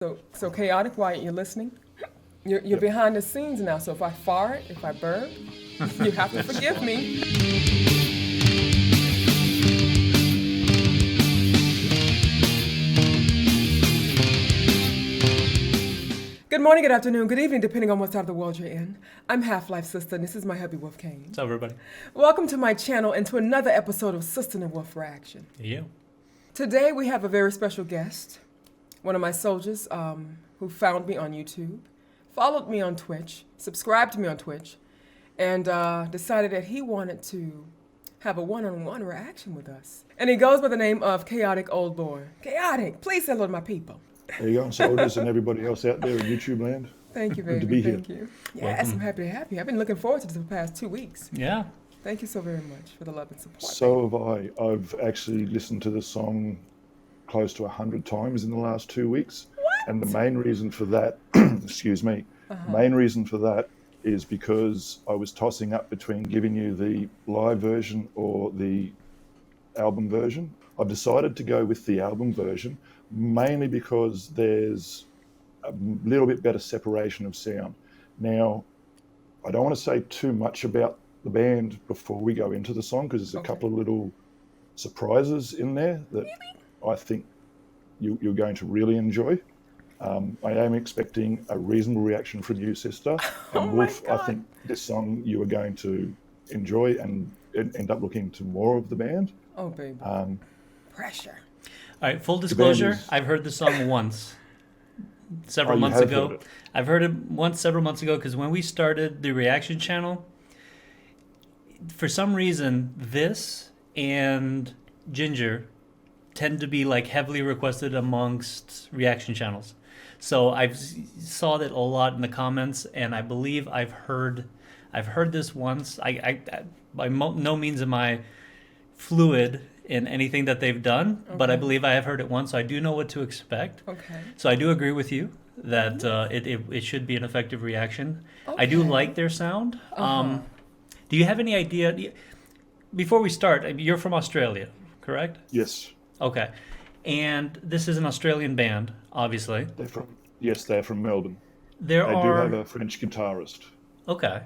So chaotic, why you're listening? You're behind the scenes now, so if I fart, if I burp, you have to forgive me. Good morning, good afternoon, good evening, depending on what side of the world you're in. I'm HalfLifeSistah, and this is my hubby Wolf Kane. What's up, everybody? Welcome to my channel and to another episode of Sister and Wolf Reaction. Yeah. Today we have a very special guest, one of my soldiers who found me on YouTube, followed me on Twitch, subscribed to me on Twitch, and decided that he wanted to have a one-on-one reaction with us. And he goes by the name of Chaotic Old Boy. Chaotic, please say hello to my people. There you go, soldiers and everybody else out there in YouTube land. Thank you, Good baby. to be Thank here. you. Yes, I'm happy to have you. I've been looking forward to this for the past 2 weeks. Yeah. Thank you so very much for the love and support. So have I. I've actually listened to the song close to 100 times in the last 2 weeks. What? And the main reason for that, excuse me, main reason for that is because I was tossing up between giving you the live version or the album version. I've decided to go with the album version, mainly because there's a little bit better separation of sound. Now, I don't want to say too much about the band before we go into the song, because there's a couple of little surprises in there that I think you're going to really enjoy. I am expecting a reasonable reaction from you, sister. And Wolf, I think this song you are going to enjoy and end up looking to more of the band. Oh, baby. Pressure. All right, full disclosure, is- I've heard the song once, several you months have ago. heard it. I've heard it once several months ago because when we started the reaction channel, for some reason, this and Ginger tend to be like heavily requested amongst reaction channels. So I've saw that a lot in the comments, and I believe I've heard this once. I by no means am I fluid in anything that they've done, but I believe I have heard it once, so I do know what to expect. Okay. So I do agree with you that it should be an effective reaction. I do like their sound. Do you have any idea? Before we start, you're from Australia, correct? Yes, Okay. And this is an Australian band, obviously. they're from Melbourne. They do have a French guitarist. Okay.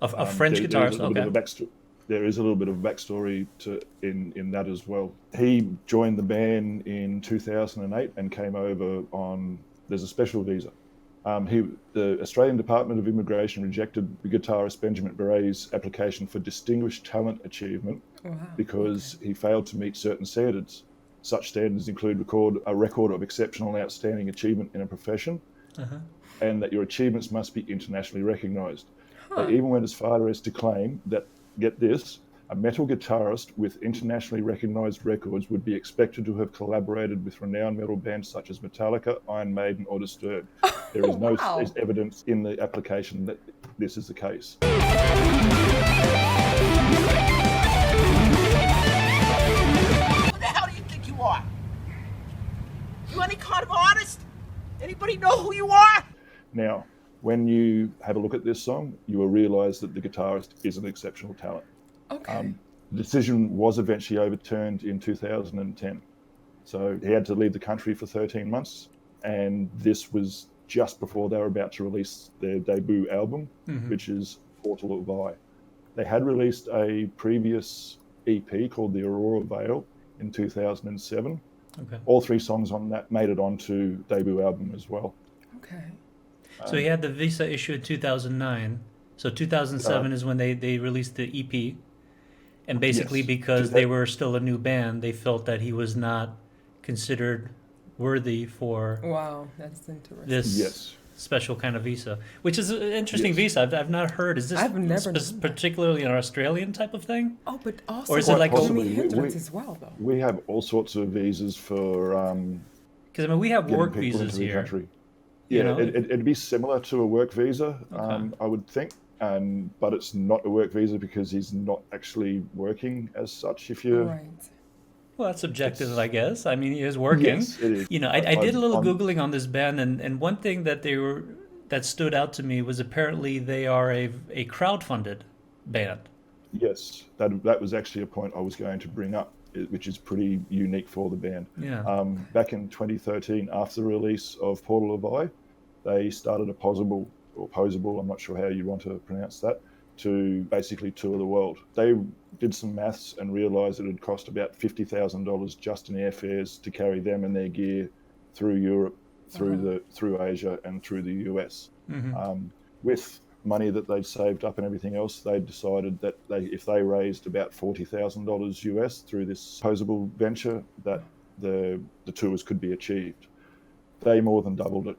A French There is guitarist, a little bit of there is a little bit of backstory in that as well. He joined the band in 2008 and came over on, there's a special visa. The Australian Department of Immigration rejected the guitarist Benjamin Baret's application for Distinguished Talent Achievement because he failed to meet certain standards. Such standards include a record of exceptional and outstanding achievement in a profession, and that your achievements must be internationally recognised. They even went as far as to claim that, get this, a metal guitarist with internationally recognised records would be expected to have collaborated with renowned metal bands such as Metallica, Iron Maiden or Disturbed. There is no evidence in the application that this is the case. Who the hell do you think you are? You any kind of artist? Anybody know who you are? Now, when you have a look at this song, you will realise that the guitarist is an exceptional talent. Okay. The decision was eventually overturned in 2010. So he had to leave the country for 13 months, and this was just before they were about to release their debut album, which is Portal of Eye. They had released a previous EP called The Aurora Veil in 2007. Okay. All 3 songs on that made it onto debut album as well. Okay. So he had the visa issue in 2009. So 2007 is when they released the EP. And basically Yes. because they were still a new band, they felt that he was not considered worthy for Wow, that's interesting. this Yes. special kind of visa, which is an interesting visa. I've not heard. Is this I've never known that. particularly an Australian type of thing? Oh, but also Or is it like Jimi a- Hendrix we- as well, though. We have all sorts of visas for Because I mean, we have getting work people visas into the here. country. you Yeah, know? it'd be similar to a work visa, Okay. I would think, but it's not a work visa because he's not actually working as such. If you, Right. Well, that's subjective, I guess. I mean, he is working. Yes, it is. You know, I did a little I'm- Googling on this band, and one thing that stood out to me was apparently they are a crowdfunded band. Yes, that was actually a point I was going to bring up. which is pretty unique for the band. Yeah. Back in 2013, after the release of Portal of Eye, they started a posable, I'm not sure how you want to pronounce that, to basically tour the world. They did some maths and realised it would cost about $50,000 just in airfares to carry them and their gear through Europe, through Asia, and through the US. With money that they'd saved up and everything else, they decided that if they raised about $40,000 US through this posable venture, that the tours could be achieved. They more than doubled it.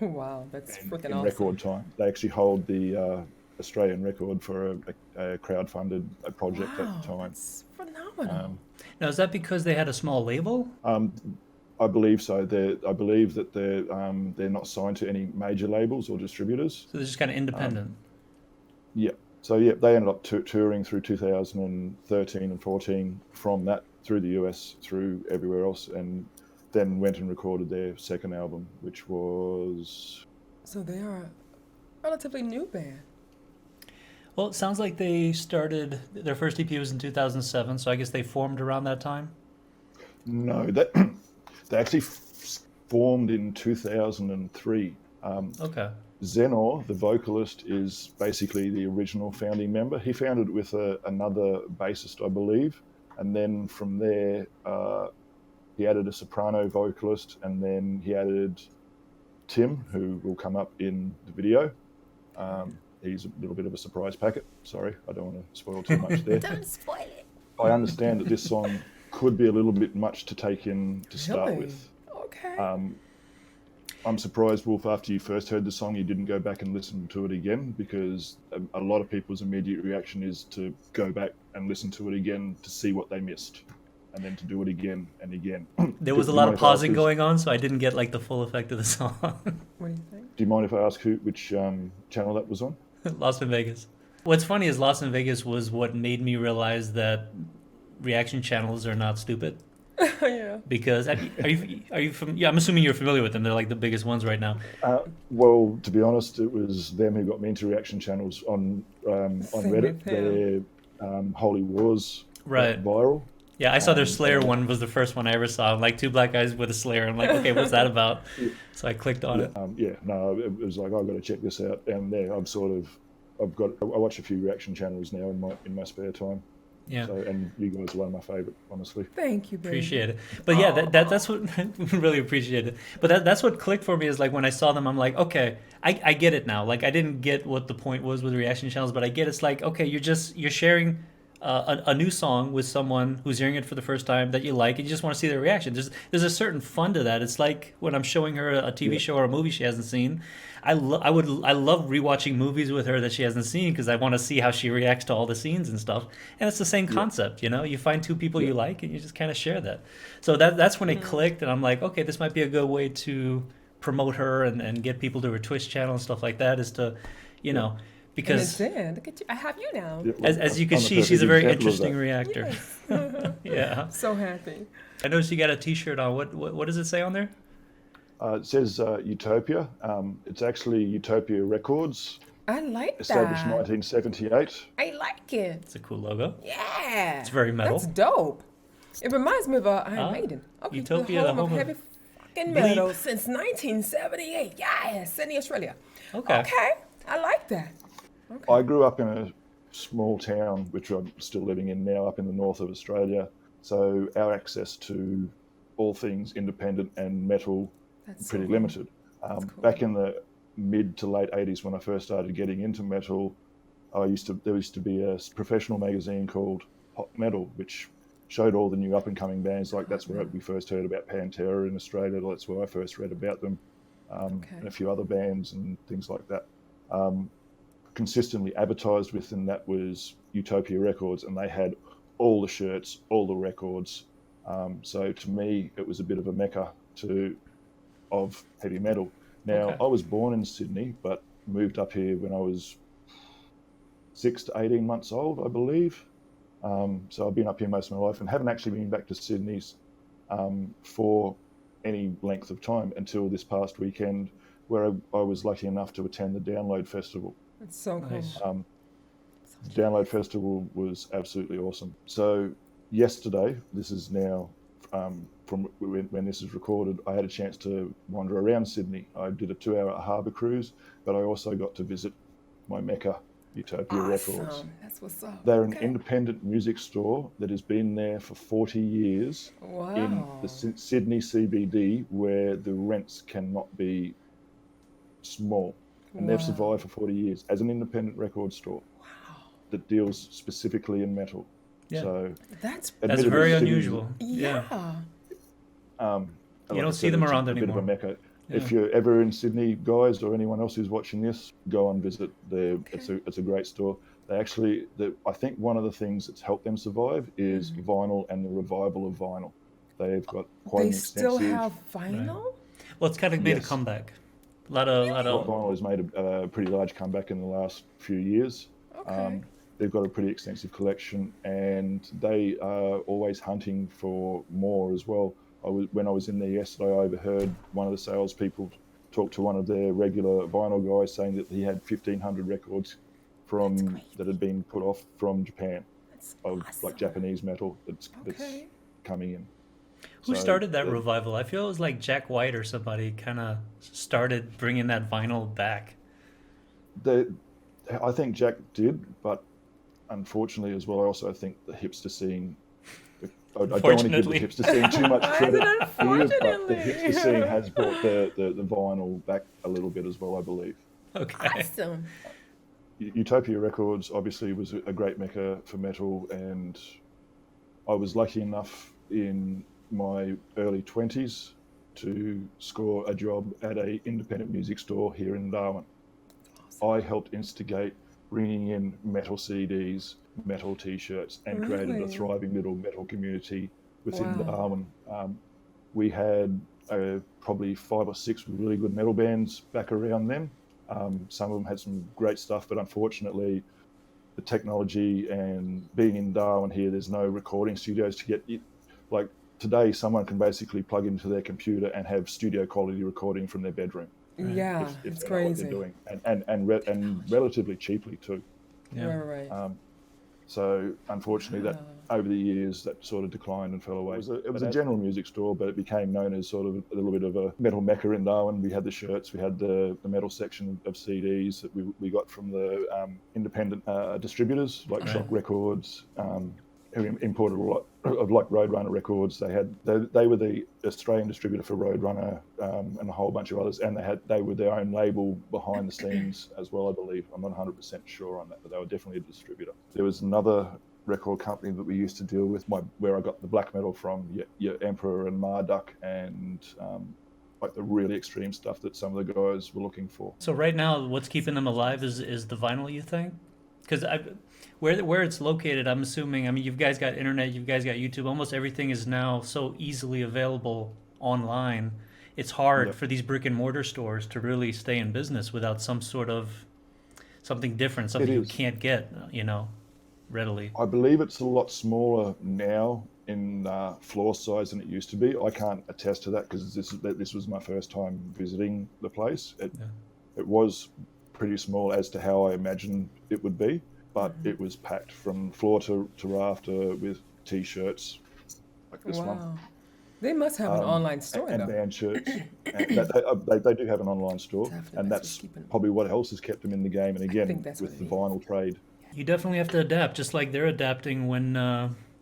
Wow, that's freaking in awesome. record time. They actually hold the Australian record for a crowd-funded project at the time. That's phenomenal. Now, is that because they had a small label? I believe so. I believe that they're not signed to any major labels or distributors. So they're just kind of independent. Yeah. So yeah, they ended up touring through 2013 and 14 from that through the US, through everywhere else, and then went and recorded their second album, which was... So they are a relatively new band. Well, it sounds like they started, their first EP was in 2007, so I guess they formed around that time? No, they actually formed in 2003. Okay. Zenor, the vocalist, is basically the original founding member. He founded it with another bassist, I believe, and then from there he added a soprano vocalist, and then he added Tim, who will come up in the video. He's a little bit of a surprise packet. Sorry, I don't want to spoil too much there. Don't spoil it. I understand that this song could be a little bit much to take in to start Really? with. Okay. I'm surprised, Wolf, after you first heard the song, you didn't go back and listen to it again, because a lot of people's immediate reaction is to go back and listen to it again to see what they missed, and then to do it again and again. There was a lot of pausing going on, so I didn't get like the full effect of the song. What do you think? Do you mind if I ask which channel that was on? Lost in Vegas. What's funny is Lost in Vegas was what made me realize that reaction channels are not stupid. Yeah. Because are you yeah, I'm assuming you're familiar with them. They're like the biggest ones right now. Well, to be honest, it was them who got me into reaction channels on Reddit. Their Holy Wars Right. viral. Yeah, I saw their Slayer one was the first one I ever saw. Like two black guys with a Slayer. I'm like, okay, what's that about? So I clicked on it. It was like, I've got to check this out. And yeah, I watch a few reaction channels now in my spare time. Yeah. So, and you guys are one of my favorite, honestly. Thank you, baby. Appreciate it. But yeah, that's what really appreciate it. But that's what clicked for me is like when I saw them, I'm like, okay, I get it now. Like I didn't get what the point was with reaction channels, but I get it's like, okay, you're sharing a new song with someone who's hearing it for the first time that you like, and you just want to see their reaction. There's a certain fun to that. It's like when I'm showing her a TV show or a movie she hasn't seen. I love rewatching movies with her that she hasn't seen because I want to see how she reacts to all the scenes and stuff. And it's the same concept, you know. You find two people you like, and you just kind of share that. So that's when it clicked, and I'm like, okay, this might be a good way to promote her and get people to her Twitch channel and stuff like that. Is to, you know. Because look at you. I have you now. Yeah, well, as you can I'm a see, perfect she's a very example of interesting that. reactor. Yes. Yeah. So happy. I noticed you got a T-shirt on. What does it say on there? It says Utopia. It's actually Utopia Records, I like established that. 1978. I like it. It's a cool logo. Yeah. It's very metal. That's dope. It reminds me of Iron Maiden. Okay, Utopia, the home of heavy fucking Bleep. metal since 1978. Yeah, Sydney, Australia. Okay. Okay, I like that. Okay. I grew up in a small town, which I'm still living in now, up in the north of Australia. So our access to all things independent and metal That's pretty so cool. limited. Cool. Back in the mid to late 80s, when I first started getting into metal, there used to be a professional magazine called Hot Metal, which showed all the new up and coming bands. Like that's where we first heard about Pantera in Australia. That's where I first read about them, and a few other bands and things like that. Consistently advertised within that was Utopia Records, and they had all the shirts, all the records. So to me, it was a bit of a mecca of heavy metal. Now, I was born in Sydney, but moved up here when I was 6 to 18 months old, I believe. So I've been up here most of my life and haven't actually been back to Sydney for any length of time until this past weekend, where I was lucky enough to attend the Download Festival. It's so cool. Nice. The Download Festival was absolutely awesome. So yesterday, this is now from when this is recorded, I had a chance to wander around Sydney. I did a 2-hour harbour cruise, but I also got to visit my Mecca, Utopia Records. Awesome. That's what's up. They're an independent music store that has been there for 40 years Wow. in the Sydney CBD, where the rents cannot be small. And they've survived for 40 years as an independent record store that deals specifically in metal. Yeah. So That's very Sydney's- unusual. yeah. You don't see them it's around a bit of a anymore. Mecca. If you're ever in Sydney, guys, or anyone else who's watching this, go and visit. It's a great store. They actually, I think one of the things that's helped them survive is vinyl and the revival of vinyl. They've got quite They an still extensive. have vinyl? Well, it's kind of made a Yes. comeback. A lot of Vinyl has made a pretty large comeback in the last few years. Okay. They've got a pretty extensive collection, and they are always hunting for more as well. When I was in there yesterday, I overheard one of the salespeople talk to one of their regular vinyl guys, saying that he had 1,500 records that had been put off from Japan That's of awesome. like Japanese metal that's Okay. coming in. Who So started that revival? I feel it was like Jack White or somebody kind of started bringing that vinyl back. I think Jack did, but unfortunately as well, I also think the hipster scene. I don't want to give the hipster scene too much credit here, but the hipster scene has brought the vinyl back a little bit as well, I believe. Okay. Awesome. Utopia Records obviously was a great mecca for metal, and I was lucky enough in my early 20s to score a job at a independent music store here in Darwin. I helped instigate bringing in metal CDs, metal T-shirts, and created a Really? thriving little metal community within Wow. Darwin. We had probably 5 or 6 really good metal bands back around then. Some of them had some great stuff, but unfortunately, the technology and being in Darwin here, there's no recording studios to get it. Like today, someone can basically plug into their computer and have studio quality recording from their bedroom. Yeah, if it's they know what crazy. they're doing, and relatively cheaply too. Yeah. Right. So unfortunately, that over the years that sort of declined and fell away. It was a general music store, but it became known as sort of a little bit of a metal mecca in Darwin. We had the shirts, we had the metal section of CDs that we got from the independent distributors like Shock Records, who imported a lot of like Roadrunner Records. They were the Australian distributor for Roadrunner and a whole bunch of others, and they were their own label behind the scenes as well, I believe. I'm not 100% sure on that, but they were definitely a distributor. There was another record company that we used to deal with, where I got the black metal from, your Emperor and Marduk, and like the really extreme stuff that some of the guys were looking for. So right now, what's keeping them alive is the vinyl, you think? Because where it's located, I'm assuming. I mean, you guys got internet, you guys got YouTube. Almost everything is now so easily available online. It's hard for these brick and mortar stores to really stay in business without some sort of something different, something you can't get, readily. I believe it's a lot smaller now in floor size than it used to be. I can't attest to that because this was my first time visiting the place. It was pretty small as to how I imagined it would be, but it was packed from floor to rafter with T-shirts like this one. They must have an online store, and though. band shirts. They do have an online store, Definitely, and that's that's what's keeping- probably what else has kept them in the game. And again, think that's with what the it is. vinyl trade. You definitely have to adapt, just like they're adapting when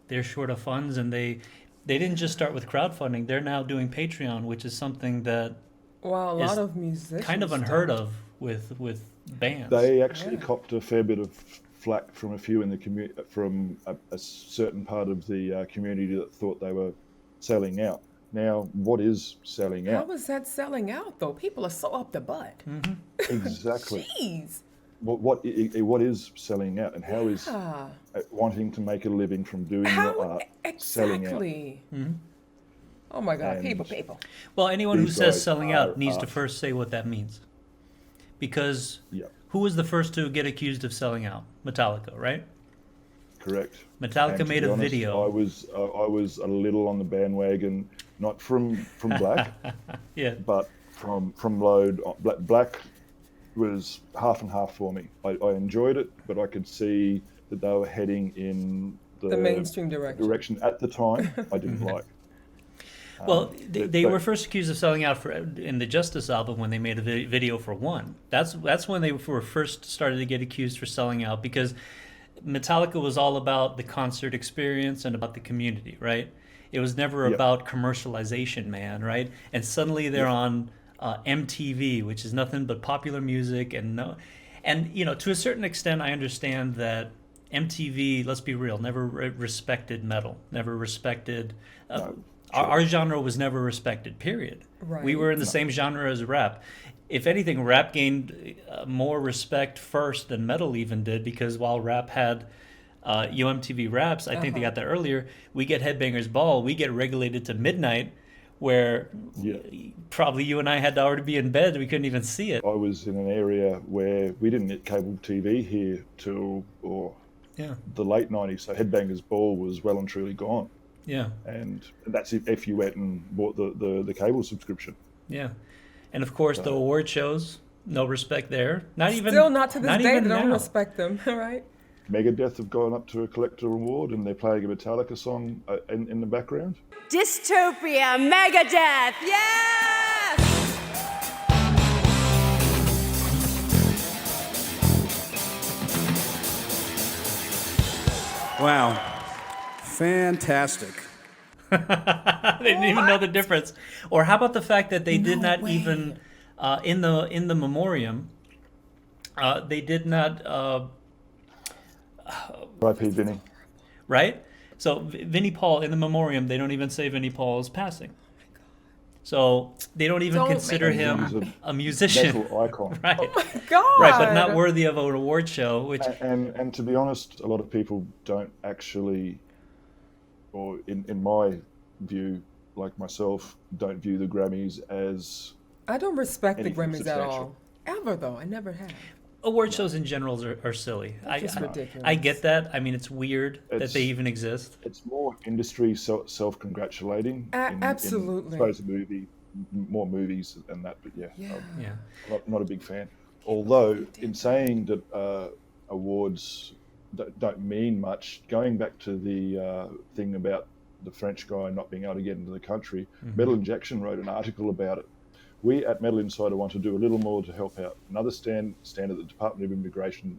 they're short of funds, and they didn't just start with crowdfunding. They're now doing Patreon, which is something that Well, a is lot of musicians kind of unheard don't. of with bands. They actually copped a fair bit of flack from a few in the from a certain part of the community that thought they were selling out. Now, what is selling out? How is that selling out, though? People are so up the butt. Exactly. Jeez. What is selling out, and how is wanting to make a living from doing the art selling out? Exactly. Oh my God, And people. Well, anyone who These says guys selling out are needs to art. first say what that means. Because Yeah, who was the first to get accused of selling out? Metallica, right? correct. Metallica And to made be a honest, video. I was a little on the bandwagon, not from Black, Yeah. but from Load. Black was half and half for me. I enjoyed it, but I could see that they were heading in the mainstream direction at the time I didn't like. Well, they were first accused of selling out in the Justice album when they made a video for One. That's when they were first started to get accused for selling out, because Metallica was all about the concert experience and about the community, right? It was never about commercialization, man, right? And suddenly they're on MTV, which is nothing but popular music, and to a certain extent, I understand that MTV, let's be real, never respected metal, never respected. Our genre was never respected, period. Right. We were in the same genre as rap. If anything, rap gained more respect first than metal even did, because while rap had UMTV Raps, I think they got that earlier, we get Headbangers Ball, we get Regulated to Midnight, where probably you and I had to already be in bed, we couldn't even see it. I was in an area where we didn't get cable TV here till the late 90s, so Headbangers Ball was well and truly gone. Yeah. And that's if you went and bought the cable subscription. Yeah. And of course, the award shows, no respect there. Not to this day, they don't respect them, right? Megadeth have gone up to a collector award and they're playing a Metallica song in the background. Dystopia, Megadeth, yes! Wow. Fantastic. They didn't even know the difference. Or how about the fact that they did not even in the memoriam, they did not R.I.P. Vinny. Right? So Vinnie Paul in the memoriam, they don't even say Vinnie Paul is passing. So they don't even consider him a musician. Metal icon. Right. Oh my God. Right, but not worthy of an award show. Which and to be honest, a lot of people don't actually, or in my view, like myself, don't view the Grammys as. I don't respect the anything Grammys at all. Ever, though. I never have. award shows in general are silly. It's ridiculous. I get that. I mean, it's weird that they even exist. It's more industry self-congratulating. Absolutely. I suppose more movies and that, but yeah. Yeah. Not a big fan. Although, in saying that awards don't mean much, going back to the thing about the French guy not being able to get into the country, Metal Injection wrote an article about it. We at Metal Insider want to do a little more to help out. Another standard that the Department of Immigration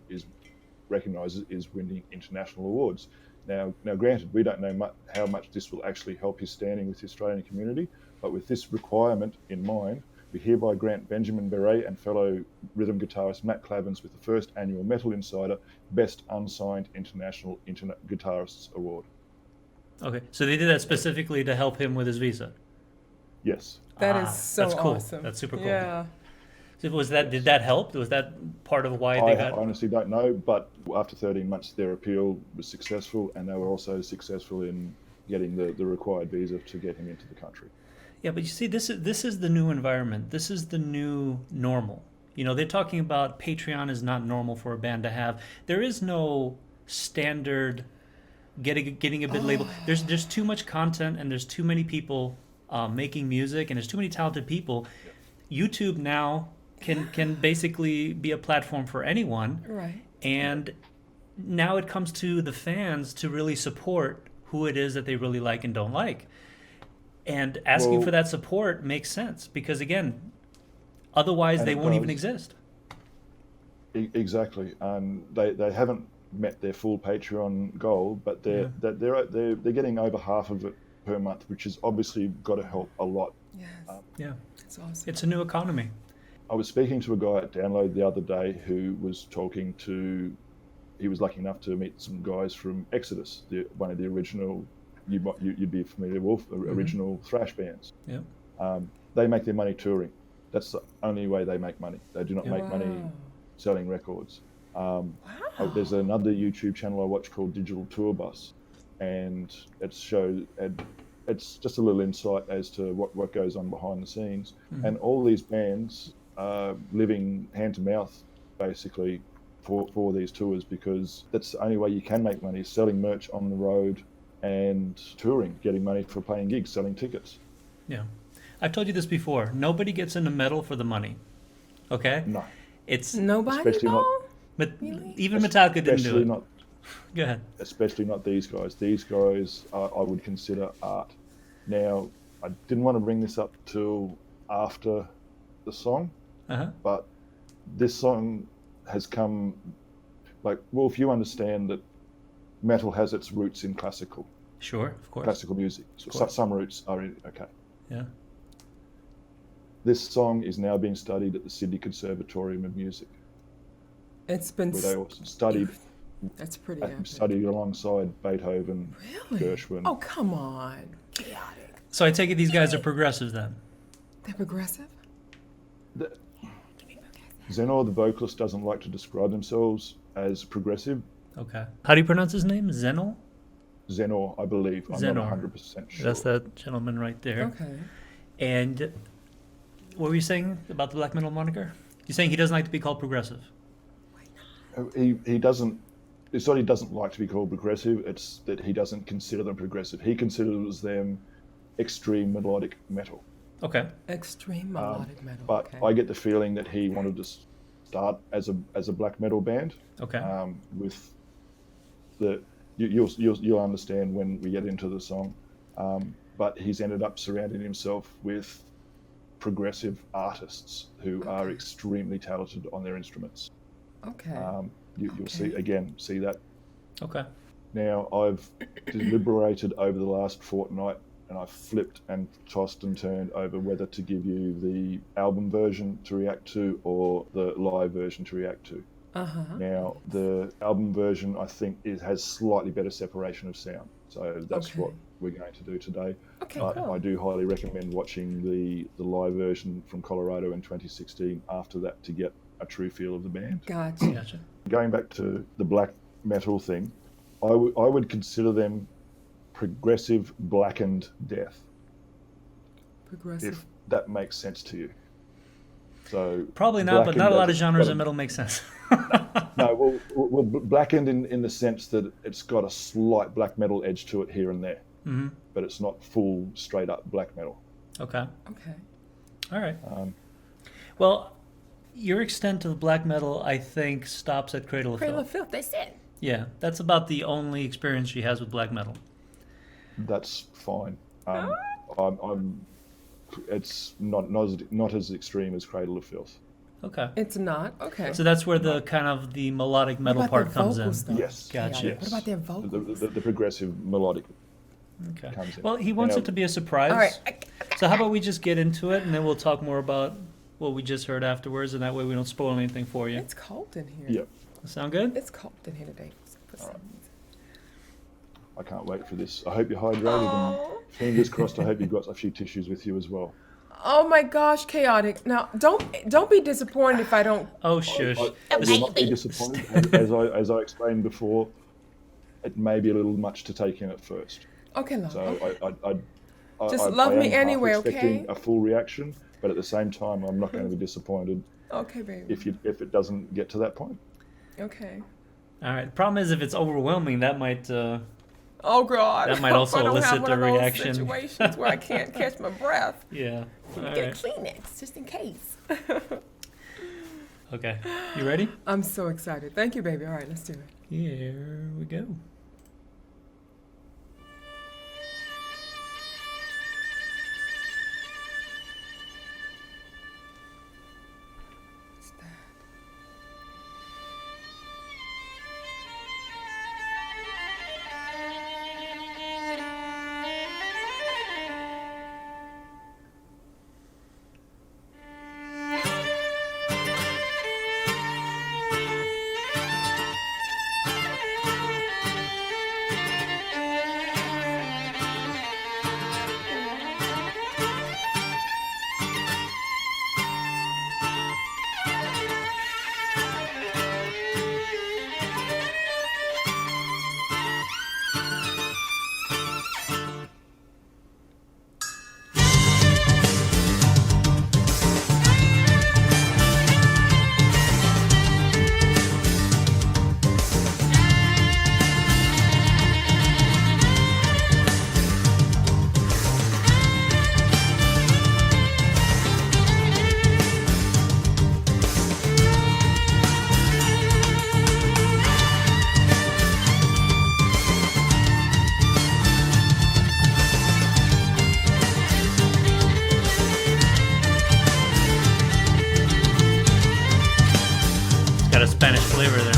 recognises is winning international awards. Now, granted, we don't know how much this will actually help his standing with the Australian community, but with this requirement in mind, we hereby grant Benjamin Baret and fellow rhythm guitarist Matt Clavins with the first annual Metal Insider Best Unsigned International Guitarists Award. Okay, so they did that specifically to help him with his visa. Yes. That is so that's cool. awesome. That's super cool. Yeah. So did that help? Was that part of why they got? I honestly don't know, but after 13 months, their appeal was successful, and they were also successful in getting the required visa to get him into the country. Yeah, but you see, this is the new environment. This is the new normal. You know, they're talking about Patreon is not normal for a band to have. There is no standard getting a bid label. There's too much content, and there's too many people making music, and there's too many talented people. YouTube now can basically be a platform for anyone. Right. And now it comes to the fans to really support who it is that they really like and don't like. And asking for that support makes sense because, again, otherwise they won't even exist. Exactly. They haven't met their full Patreon goal, but they're getting over half of it per month, which has obviously got to help a lot. Yes. Yeah. It's awesome. It's a new economy. I was speaking to a guy at Download the other day who was he was lucky enough to meet some guys from Exodus, one of the original, you'd be familiar with, original thrash bands. Yeah. They make their money touring. That's the only way they make money. They do not make money selling records. There's another YouTube channel I watch called Digital Tour Bus, and it's just a little insight as to what goes on behind the scenes. And all these bands are living hand to mouth, basically, for these tours, because that's the only way you can make money, is selling merch on the road and touring, getting money for playing gigs, selling tickets. Yeah. I've told you this before. Nobody gets into metal for the money. Okay? No. It's Nobody, especially though? not. But even Metallica didn't do it. Go ahead. especially not these guys. These guys I would consider art. Now, I didn't want to bring this up till after the song, but this song has come, if you understand that metal has its roots in classical. Sure, of course. Classical music. So some roots are in it. Okay. Yeah. This song is now being studied at the Sydney Conservatorium of Music. It's been. Where they also studied. That's pretty epic. Studied alongside Beethoven, Really? Gershwin. Oh, come on. Chaotic. So I take it these guys are progressive then? They're progressive? Zenor, the vocalist, doesn't like to describe themselves as progressive. Okay. How do you pronounce his name? Zenor? Zenor, I believe. I'm Zenor. not 100% sure. That's that gentleman right there. Okay. And what were you saying about the black metal moniker? You're saying he doesn't like to be called progressive? He doesn't. It's not he doesn't like to be called progressive. It's that he doesn't consider them progressive. He considers them extreme melodic metal. Okay. Extreme melodic metal. But okay. I get the feeling that he wanted to start as a black metal band. Okay. With the you'll understand when we get into the song. But he's ended up surrounding himself with progressive artists who are extremely talented on their instruments. Okay. You'll see that. Okay. Now, I've deliberated over the last fortnight, and I've flipped and tossed and turned over whether to give you the album version to react to or the live version to react to. Now, the album version, I think, has slightly better separation of sound. So that's what we're going to do today. Okay, But cool. I do highly recommend watching the live version from Colorado in 2016 after that to get a true feel of the band. Gotcha. Going back to the black metal thing, I would consider them progressive blackened death, Progressive. if that makes sense to you. So Probably not, but not a lot of genres got of metal make sense. No, well, blackened in the sense that it's got a slight black metal edge to it here and there, but it's not full straight up black metal. Okay. Okay. All right. Well, your extent of black metal, I think, stops at Cradle of Cradle Filth. of Filth, they said. Yeah, that's about the only experience she has with black metal. That's fine. It's not as extreme as Cradle of Filth. Okay. It's not? Okay. So that's where the kind of the melodic metal What about part their comes in. vocals, though? Yes. Gotcha. Yes. What about their vocals? The progressive melodic Okay. comes in. Well, he wants Now- it to be a surprise. All right. So how about we just get into it, and then we'll talk more about what we just heard afterwards, and that way we don't spoil anything for you. It's cold in here. Yep. Sound good? It's cold in here today. For some reason. I can't wait for this. I hope you're hydrated, Oh. and fingers crossed. I hope you've got a few tissues with you as well. Oh my gosh, chaotic. Now, don't be disappointed if I don't. Oh, shush. I will not be disappointed. As I explained before, it may be a little much to take in at first. Okay, love. So okay. I Just love me am half anyway, expecting okay? a full reaction, but at the same time, I'm not going to be disappointed Okay, baby. if it doesn't get to that point. Okay. All right. The problem is if it's overwhelming, that might. Oh God. That might I also don't have elicit one the of those reaction. Situations where I can't catch my breath. Yeah. All Get right. a Kleenex just in case. Okay. You ready? I'm so excited. Thank you, baby. All right, let's do it. Here we go. What's that? Got a Spanish flavor there.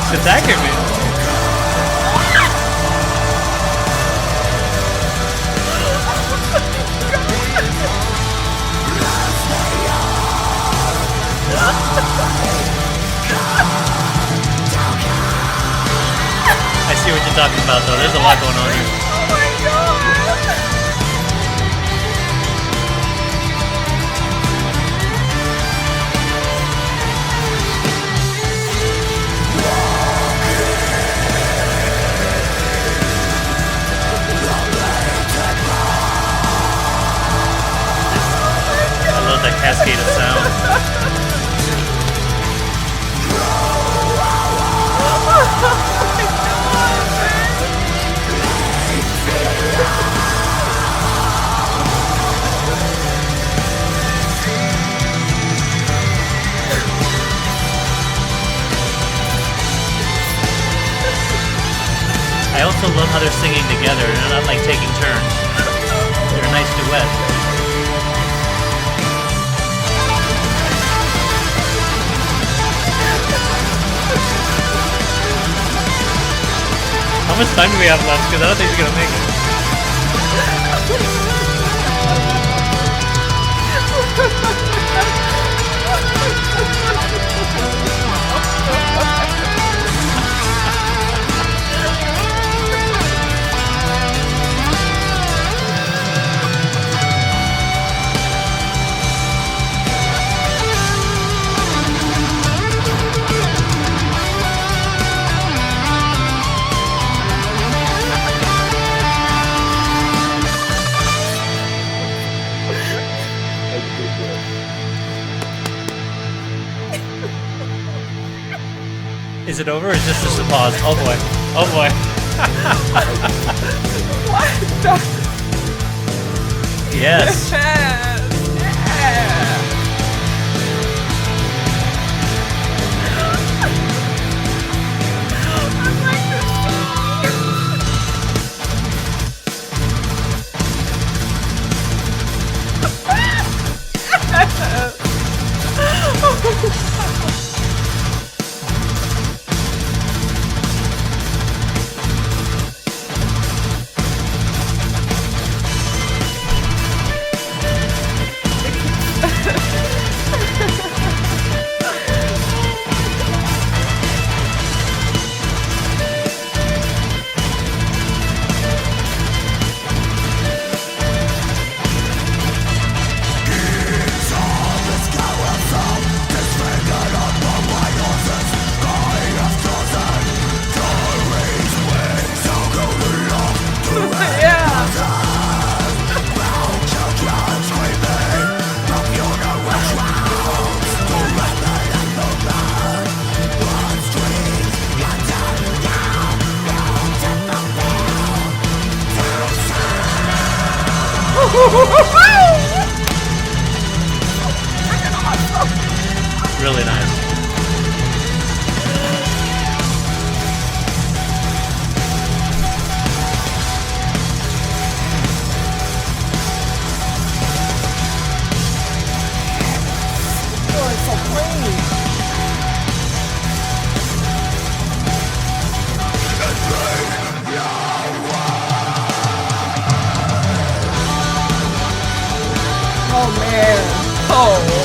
It's accurate, man. I see what you're talking about, though. There's a lot going on here. Oh my god! I love that cascade of sound. I also love how they're singing together. They're not like taking turns. They're a nice duet. How much time do we have left? Because I don't think he's gonna make it. Is it over or is this just a pause? Oh boy. Oh boy. What the? Yes. Yeah. really nice. Oh, it's so clean. Oh man. Oh.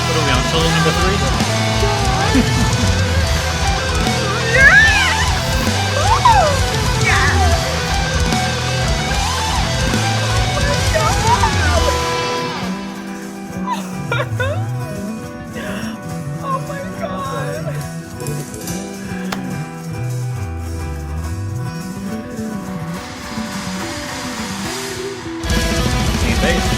What are we on? Solo number 3? Oh my god. Team base.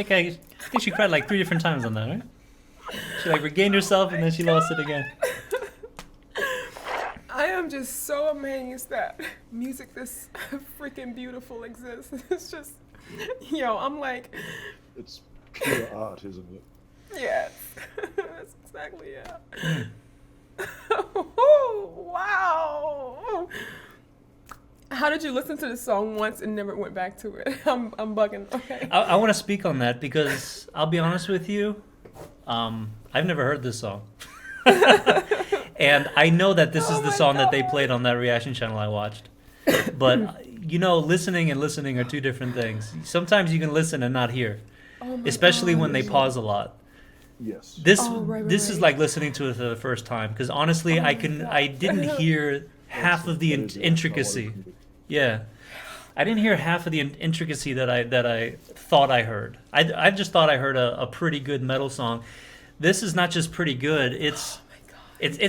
I think she cried like 3 different times on that, right? She like regained herself and then she lost it again. I am am just so amazed that music this freaking beautiful exists. It's just, I'm like, It's pure art, isn't it? yes, that's exactly it. Wow. How did you listen to the song once and never went back to it? I'm bugging. Okay. I want to speak on that because I'll be honest with you, I've never heard this song. And I know that this is the song that they played on that reaction channel I watched. But, listening and listening are two different things. Sometimes you can listen and not hear, especially when they pause a lot. Yes. This right, this is right. like listening to it for the first time because honestly, I didn't hear half of the intricacy. Yeah, I didn't hear half of the intricacy that I thought I heard. I just thought I heard a pretty good metal song. This is not just pretty good. It's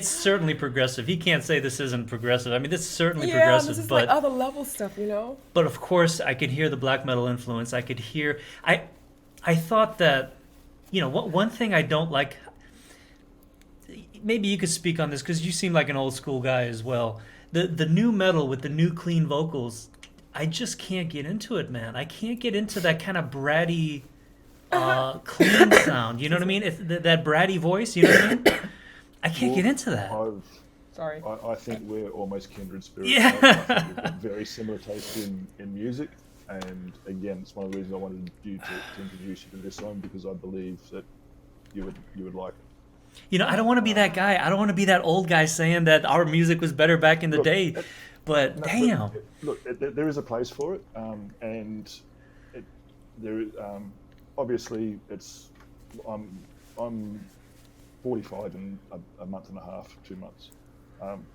certainly progressive. He can't say this isn't progressive. I mean, this is certainly progressive. This is but like other level stuff, But of course, I could hear the black metal influence. I could hear. I thought that, one thing I don't like. Maybe you could speak on this because you seem like an old school guy as well. The new metal with the new clean vocals, I just can't get into it, man. I can't get into that kind of bratty, clean sound. You know what I mean? That bratty voice. You know what I mean? I can't get into that. Sorry. I think we're almost kindred spirits. Yeah. I think we've got very similar taste in music. And again, it's one of the reasons I wanted you to introduce you to this song because I believe that you would like it. I don't want to be that guy. I don't want to be that old guy saying that our music was better back in the day. But damn. There is a place for it, and obviously I'm 45 in a month and a half, 2 months.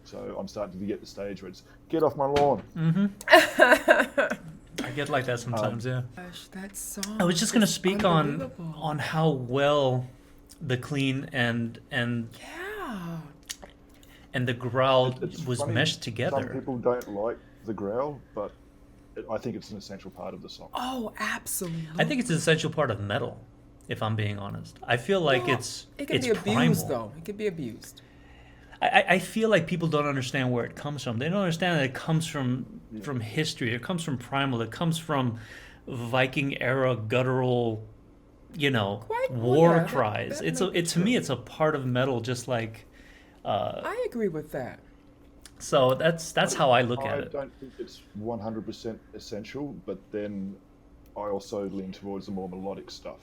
So I'm starting to get the stage where it's get off my lawn. Mm-hmm. I get like that sometimes, yeah. Gosh, that song. I was just gonna speak on unbelievable. how well the clean and Yeah. the growl It's was funny, meshed together. Some people don't like the growl, but I think it's an essential part of the song. Oh, absolutely. I think it's an essential part of metal, if I'm being honest. I feel like Well, it's it can be primal. abused, though. It can be abused. I feel like people don't understand where it comes from. They don't understand that it comes from history. It comes from primal. It comes from Viking era guttural, war cries. To me, it's a part of metal, just like. I agree with that. So that's how I look at it. I don't think it's 100% essential, but then I also lean towards the more melodic stuff.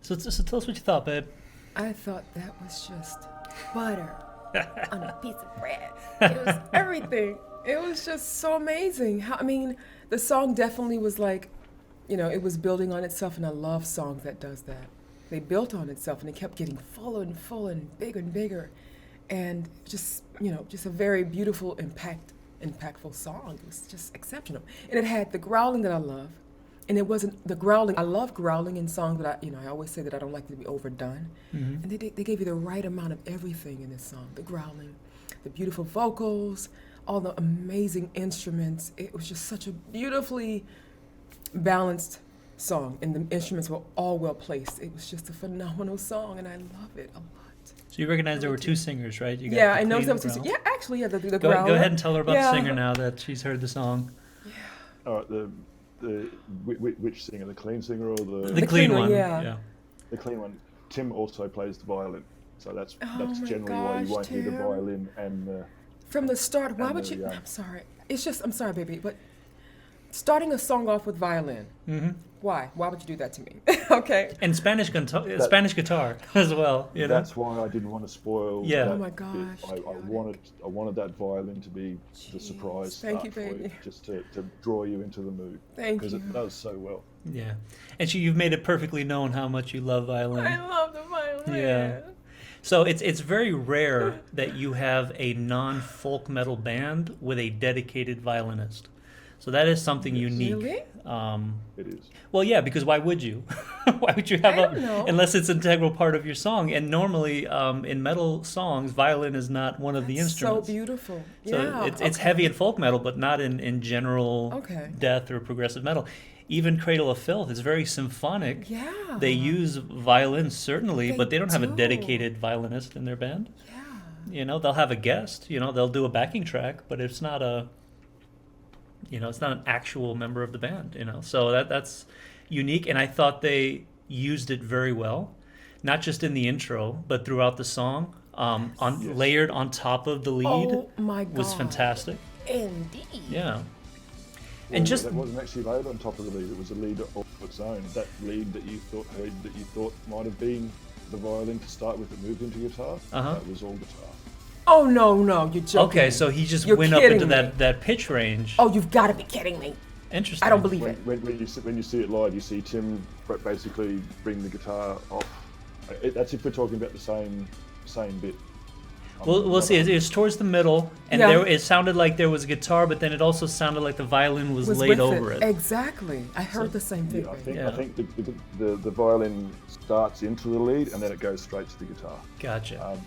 So tell us what you thought, babe. I thought that was just butter on a piece of bread. It was everything. It was just so amazing. The song definitely was like, it was building on itself, and I love songs that does that. They built on itself, and it kept getting fuller and fuller and bigger, and just a very beautiful, impactful song. It was just exceptional, and it had the growling that I love. And it wasn't the growling. I love growling in songs, but I always say that I don't like it to be overdone. Mm-hmm. And they gave you the right amount of everything in this song. The growling, the beautiful vocals, all the amazing instruments. It was just such a beautifully balanced song, and the instruments were all well placed. It was just a phenomenal song, and I love it a lot. So you recognize there were two singers, right? You got Yeah, the I know clean there and was two. growl. Yeah, actually, yeah, the Go growler. ahead and tell her about Yeah. the singer now that she's heard the song. All right, which singer, the clean singer or The The clean clean one, one, yeah. the clean one? Tim also plays the violin, so that's Oh my generally why you gosh, won't hear the Tim. violin and From the start, why And would the, you? yeah. I'm sorry. I'm sorry, baby, but starting a song off with violin. Mm-hmm. Why? Why would you do that to me? Okay. And Spanish guitar as well. that's why I didn't want to spoil. Yeah. that Oh my bit. gosh, I wanted that violin to be the surprise Thank you, start for baby. just to draw you into the mood. Thank Because you. it does so well. Yeah. And you've made it perfectly known how much you love violin. I love the violin. Yeah. So it's very rare that you have a non-folk metal band with a dedicated violinist. So that is something unique. Really? It is. Well, yeah, because why would you? Why would you have I don't know. unless it's an integral part of your song? And normally, in metal songs, violin is not one of the So instruments. beautiful. So Yeah. it's heavy in folk metal, but not in general Okay. death or progressive metal. Even Cradle of Filth is very symphonic. Yeah. They use violins certainly, They but they don't have a do. dedicated violinist in their band. Yeah. You know, they'll have a guest. You know, they'll do a backing track, but it's not a. You know, it's not an actual member of the band. You know, so that's unique, and I thought they used it very well, not just in the intro, but throughout the song. Layered on top of the lead. Oh my God. Was fantastic. Indeed. Yeah. Well, And just that wasn't actually laid on top of the lead. It was a lead of its own. That lead that you thought might have been the violin to start with that moved into guitar. That was all guitar. Oh no, you're joking. okay, so he just You're went up into kidding me. that pitch range. Oh, you've got to be kidding me. Interesting. I don't believe it. When you see it live, you see Tim basically bring the guitar off. That's if we're talking about the same bit. We'll see. It's towards the middle, and Yeah. it sounded like there was a guitar, but then it also sounded like the violin was laid with over it. Exactly. I heard the same thing. I think the violin starts into the lead and then it goes straight to the guitar. Gotcha.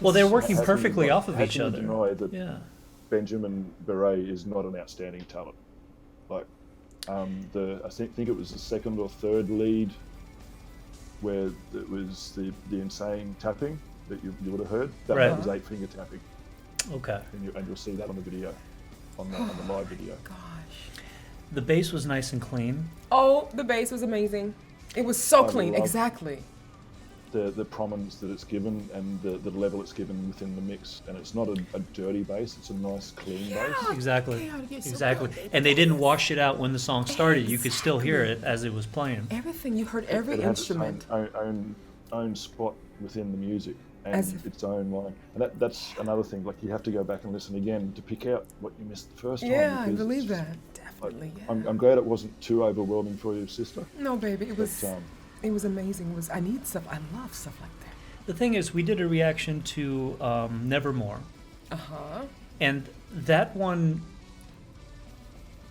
Well, they're working How can you perfectly not- off of how each can you other. deny that Yeah. Benjamin Baret is not an outstanding talent. Like, I think it was the second or third lead where it was the insane tapping that you would have heard. That was 8-finger tapping, Okay. and you'll see that on the video, on the live video. Gosh. The bass was nice and clean. Oh, the bass was amazing. It was so I clean. love- Exactly. The prominence that it's given and the level it's given within the mix, and it's not a dirty bass, it's a nice clean bass. Exactly. Yeah, you're so Exactly. right. And they didn't wash it out when the song started. You could still hear it as it was playing. Everything. You heard every It has instrument. its own spot within the music and As if- its own line. And that's another thing, like you have to go back and listen again to pick out what you missed the first time. Yeah, I because believe it's just- that. Definitely. Yeah. I'm glad it wasn't too overwhelming for you, sister. No, baby. It was. But, It was amazing. It was. I need stuff. I love stuff like that. The thing is, we did a reaction to Nevermore. And that one,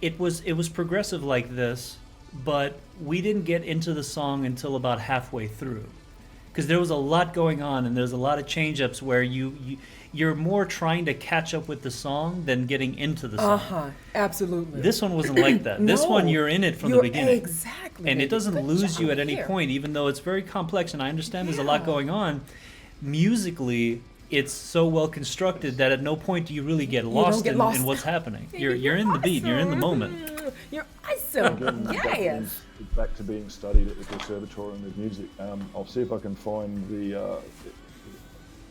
it was progressive like this, but we didn't get into the song until about halfway through, because there was a lot going on and there's a lot of change-ups where you're more trying to catch up with the song than getting into the song. Absolutely. This one wasn't like that. This one, you're in it from the beginning. Exactly. And it baby. doesn't Good lose job you at any here. point, even though it's very complex, and I understand there's a lot going on. Musically, it's so well constructed that at no point do you really get lost, get in, lost. in what's happening. You're in the beat, you're in the moment. You're awesome. Again, Yes. back to being studied at the Conservatorium of Music. I'll see if I can find the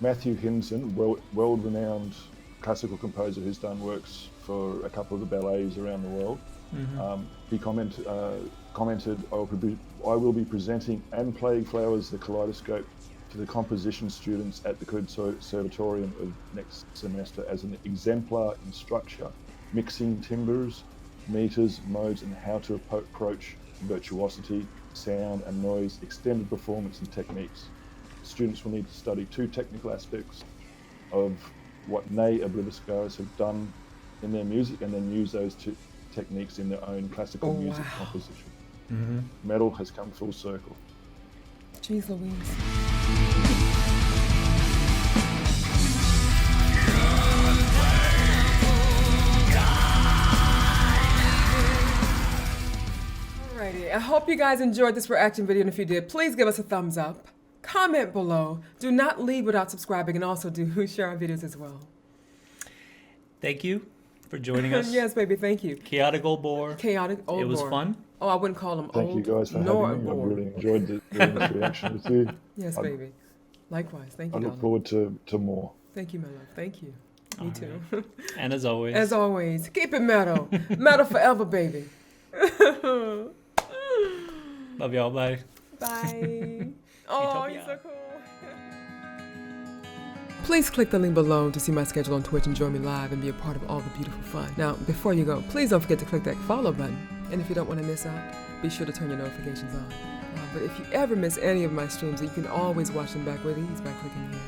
Matthew Hinson, world-renowned classical composer who's done works for a couple of the ballets around the world. He commented, I will be presenting and playing Flowers, the Kaleidoscope, to the composition students at the Conservatorium of next semester as an exemplar in structure, mixing timbres, meters, modes, and how to approach virtuosity, sound and noise, extended performance and techniques. Students will need to study two technical aspects of what Obliviscaris have done in their music and then use those two techniques in their own classical music composition. Metal has come full circle. Jeez Louise. Alrighty, I hope you guys enjoyed this reaction video, and if you did, please give us a thumbs up. Comment below. Do not leave without subscribing, and also do share our videos as well. Thank you for joining us. Yes, baby, thank you. Chaotic Old Boar. Chaotic old It was boar. fun. Oh, I wouldn't call him Thank old. you guys for nor having me. I bored. really enjoyed doing this reaction with you. Yes, baby. Likewise. Thank I you, look darling. forward to more. Thank you, my love. Thank you. Me too. And as always, As always, keep it metal. Metal forever, baby. love y'all. Bye. Bye. Oh, Utopia. you're so cool. Please click the link below to see my schedule on Twitch and join me live and be a part of all the beautiful fun. Now, before you go, please don't forget to click that follow button. And if you don't want to miss out, be sure to turn your notifications on. But if you ever miss any of my streams, you can always watch them back with ease by clicking here.